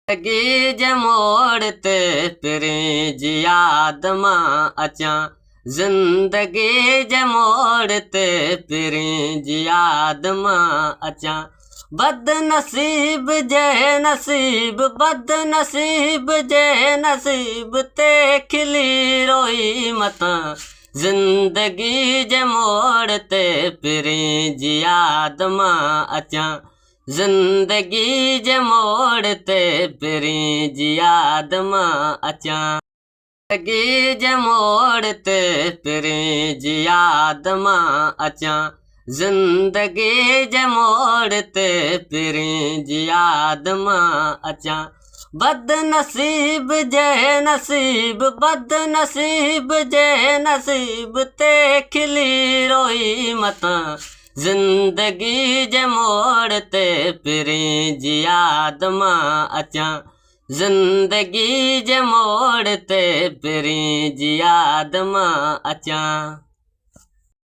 ज़िंदगी जे मोड़ ते फिरी जी याद मां अचां। ज़िंदगी जे मोड़ ते फिरी जी याद मां अचां। बदनसीब जे नसीब बदनसीब जे नसीब ते खिली रोई मतां। ज़िंदगी जे मोड़ ते फिरी जी याद मां अचां। ज़िंदगी जे मोड़ ते फिरी जी याद मां अचां। ज़िंदगी जे मोड़ ते फिरी जी याद मां अचां। ज़िंदगी जे मोड़ ते फिरी जी याद मां अचां। बदनसीब जे नसीब बदनसीब जे नसीब ते खिली रोई मतां। ज़िंदगी जे मोड़ ते फिरी जी याद मां अचां। ज़िंदगी जे मोड़ ते फिरी जी याद मां अचां।